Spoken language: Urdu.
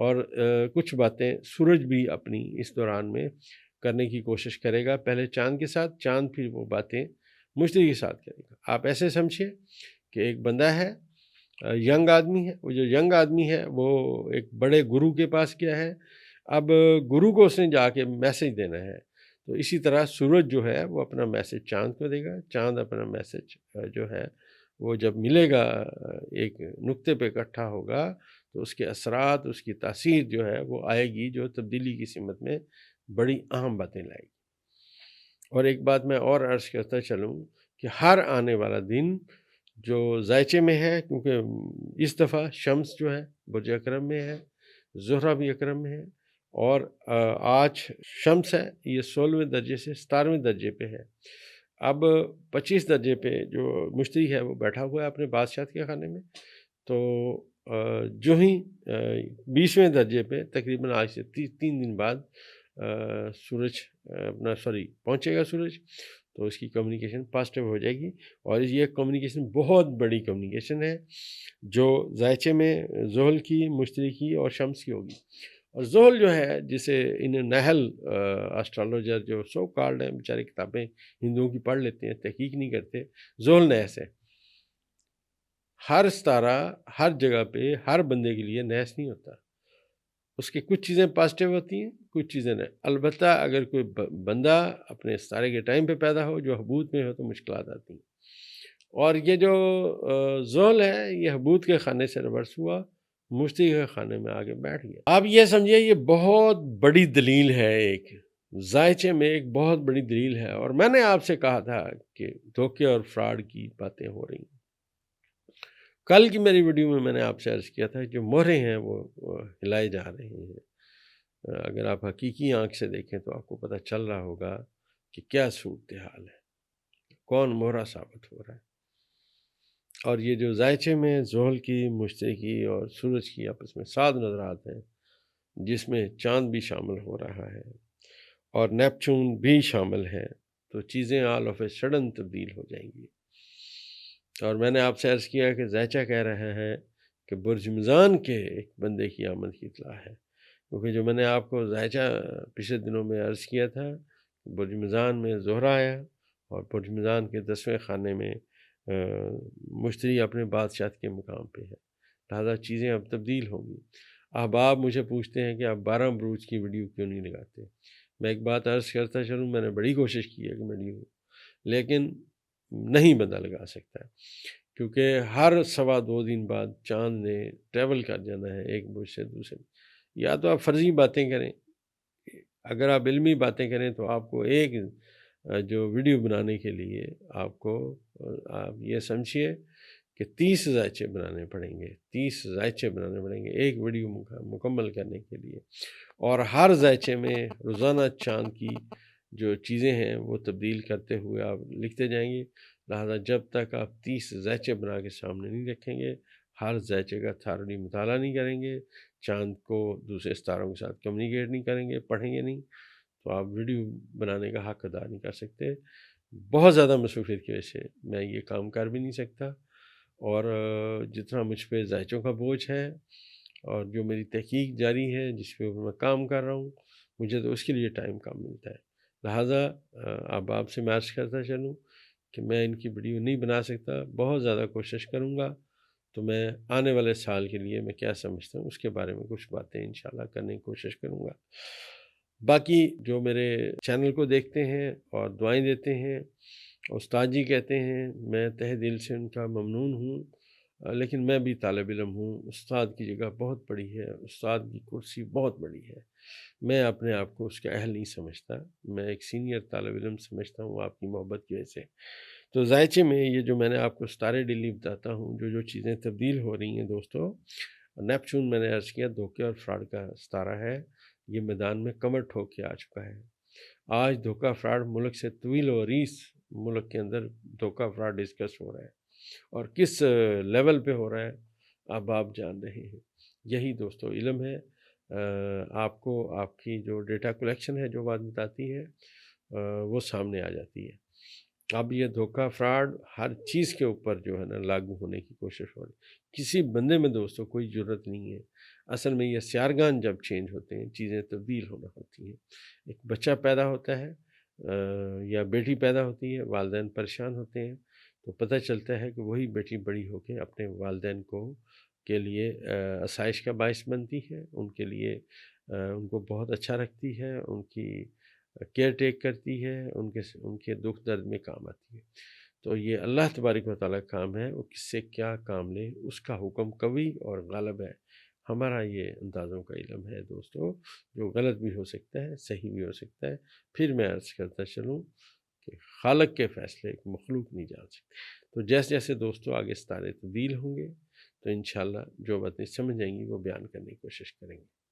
اور کچھ باتیں سورج بھی اپنی اس دوران میں کرنے کی کوشش کرے گا، پہلے چاند کے ساتھ، چاند پھر وہ باتیں مشتری کے ساتھ کرے گا۔ آپ ایسے سمجھیے کہ ایک بندہ ہے، ینگ آدمی ہے، وہ جو ینگ آدمی ہے وہ ایک بڑے گرو کے پاس گیا ہے، اب گرو کو اس نے جا کے میسج دینا ہے، تو اسی طرح سورج جو ہے وہ اپنا میسج چاند کو دے گا، چاند اپنا میسج جو ہے وہ جب ملے گا ایک نقطے پہ اکٹھا ہوگا تو اس کے اثرات، اس کی تاثیر جو ہے وہ آئے گی، جو تبدیلی کی سمت میں بڑی اہم باتیں لائے گی۔ اور ایک بات میں اور عرض کرتا چلوں کہ ہر آنے والا دن جو ذائچے میں ہے، کیونکہ اس دفعہ شمس جو ہے برج اکرم میں ہے، زہرہ بھی اکرم میں ہے، اور آج شمس ہے یہ 16ویں درجے سے 17ویں درجے پہ ہے۔ اب 25 درجے پہ جو مشتری ہے وہ بیٹھا ہوا ہے اپنے بادشاہت کے خانے میں، تو جو ہی 20ویں درجے پہ تقریباً آج سے 3 دن بعد سورج پہنچے گا سورج، تو اس کی کمیونیکیشن پازیٹیو ہو جائے گی، اور یہ کمیونیکیشن بہت بڑی کمیونیکیشن ہے جو ذائچے میں زحل کی، مشتری کی اور شمس کی ہوگی۔ اور زحل جو ہے جسے انہیں نحل اسٹرالوجر جو سو کالڈ ہیں، بیچارے کتابیں ہندوؤں کی پڑھ لیتے ہیں، تحقیق نہیں کرتے، زحل نحس ہے۔ ہر ستارہ ہر جگہ پہ ہر بندے کے لیے نحس نہیں ہوتا، اس کی کچھ چیزیں پازیٹیو ہوتی ہیں، کچھ چیزیں نہیں۔ البتہ اگر کوئی بندہ اپنے ستارے کے ٹائم پہ پیدا ہو جو حبوط میں ہو تو مشکلات آتی ہیں، اور یہ جو زحل ہے یہ حبوط کے خانے سے ریورس ہوا، مشتری کے خانے میں آگے بیٹھ گیا۔ آپ یہ سمجھیے یہ بہت بڑی دلیل ہے، ایک ذائچے میں ایک بہت بڑی دلیل ہے، اور میں نے آپ سے کہا تھا کہ دھوکے اور فراڈ کی باتیں ہو رہی ہیں۔ کل کی میری ویڈیو میں نے آپ سے عرض کیا تھا کہ جو مہرے ہیں وہ ہلائے جا رہے ہیں، اگر آپ حقیقی آنکھ سے دیکھیں تو آپ کو پتہ چل رہا ہوگا کہ کیا صورتحال ہے، کون مہرا ثابت ہو رہا ہے۔ اور یہ جو ذائچے میں زحل کی، مشتری کی اور سورج کی آپس میں 7 نظرات ہیں، جس میں چاند بھی شامل ہو رہا ہے اور نیپچون بھی شامل ہے، تو چیزیں آل آف اے سڈن تبدیل ہو جائیں گی۔ اور میں نے آپ سے عرض کیا کہ ذائچہ کہہ رہا ہے کہ برج میزان کے ایک بندے کی آمد کی اطلاع ہے، کیونکہ جو میں نے آپ کو ذائچہ پچھلے دنوں میں عرض کیا تھا، برج میزان میں زہرہ آیا اور برج میزان کے 10ویں خانے میں مشتری اپنے بادشاہت کے مقام پہ ہے، لہٰذا چیزیں اب تبدیل ہوں گی۔ اب آپ مجھے پوچھتے ہیں کہ آپ 12 بروج کی ویڈیو کیوں نہیں لگاتے؟ میں ایک بات عرض کرتا چلوں، میں نے بڑی کوشش کی ہے کہ ویڈیو، لیکن نہیں بندہ لگا سکتا ہے، کیونکہ ہر 2.25 دن بعد چاند نے ٹریول کر جانا ہے ایک برج سے دوسرے۔ یا تو آپ فرضی باتیں کریں، اگر آپ علمی باتیں کریں تو آپ کو ایک جو ویڈیو بنانے کے لیے آپ یہ سمجھیے کہ 30 ذائچے بنانے پڑیں گے، 30 ذائچے بنانے پڑیں گے ایک ویڈیو مکمل کرنے کے لیے، اور ہر ذائچے میں روزانہ چاند کی جو چیزیں ہیں وہ تبدیل کرتے ہوئے آپ لکھتے جائیں گے، لہٰذا جب تک آپ 30 ذائچے بنا کے سامنے نہیں رکھیں گے، ہر ذائچے کا تھارڈی مطالعہ نہیں کریں گے، چاند کو دوسرے ستاروں کے ساتھ کمیونیکیٹ نہیں کریں گے، پڑھیں گے نہیں، تو آپ ویڈیو بنانے کا حق ادا نہیں کر سکتے۔ بہت زیادہ مصروفیت کی وجہ سے میں یہ کام کر بھی نہیں سکتا، اور جتنا مجھ پہ ذائچوں کا بوجھ ہے اور جو میری تحقیق جاری ہے جس پہ میں کام کر رہا ہوں، مجھے تو اس کے لیے ٹائم کم ملتا ہے، لہٰذا اب آپ سے میں عرض کرتا چلوں کہ میں ان کی ویڈیو نہیں بنا سکتا، بہت زیادہ کوشش کروں گا تو میں آنے والے سال کے لیے میں کیا سمجھتا ہوں اس کے بارے میں کچھ باتیں انشاءاللہ کرنے کی کوشش کروں گا۔ باقی جو میرے چینل کو دیکھتے ہیں اور دعائیں دیتے ہیں، استاد جی کہتے ہیں، میں تہ دل سے ان کا ممنون ہوں، لیکن میں بھی طالب علم ہوں، استاد کی جگہ بہت بڑی ہے، استاد کی کرسی بہت بڑی ہے، میں اپنے آپ کو اس کا اہل نہیں سمجھتا، میں ایک سینئر طالب علم سمجھتا ہوں آپ کی محبت کی وجہ سے۔ تو ذائچے میں یہ جو میں نے آپ کو ستارے ڈیلی بتاتا ہوں، جو چیزیں تبدیل ہو رہی ہیں دوستو، نیپچون میں نے عرض کیا دھوکے اور فراڈ کا ستارہ ہے، یہ میدان میں کمر ٹھوک کے آ چکا ہے۔ آج دھوکہ فراڈ ملک سے طویل و عریض ملک کے اندر دھوکہ فراڈ ڈسکس ہو رہا ہے، اور کس لیول پہ ہو رہا ہے اب آپ جان رہے ہیں۔ یہی دوستو علم ہے، آپ کو آپ کی جو ڈیٹا کلیکشن ہے جو بات بتاتی ہے وہ سامنے آ جاتی ہے۔ اب یہ دھوکہ فراڈ ہر چیز کے اوپر جو ہے نا لاگو ہونے کی کوشش ہو رہی ہے، کسی بندے میں دوستو کوئی جرت نہیں ہے۔ اصل میں یہ سیارگان جب چینج ہوتے ہیں چیزیں تبدیل ہونا ہوتی ہیں۔ ایک بچہ پیدا ہوتا ہے یا بیٹی پیدا ہوتی ہے، والدین پریشان ہوتے ہیں، تو پتہ چلتا ہے کہ وہی بیٹی بڑی ہو کے اپنے والدین کے لیے آسائش کا باعث بنتی ہے، ان کے لیے ان کو بہت اچھا رکھتی ہے، ان کی کیئر ٹیک کرتی ہے، ان کے دکھ درد میں کام آتی ہے۔ تو یہ اللہ تبارک و تعالیٰ کا کام ہے، وہ کس سے کیا کام لے اس کا حکم قوی اور غالب ہے۔ ہمارا یہ اندازوں کا علم ہے دوستو، جو غلط بھی ہو سکتا ہے، صحیح بھی ہو سکتا ہے۔ پھر میں عرض کرتا چلوں کہ خالق کے فیصلے ایک مخلوق نہیں جان سکتے۔ تو جیسے جیسے دوستو آگے ستارے تبدیل ہوں گے تو انشاءاللہ جو باتیں سمجھ آئیں گی وہ بیان کرنے کی کوشش کریں گے۔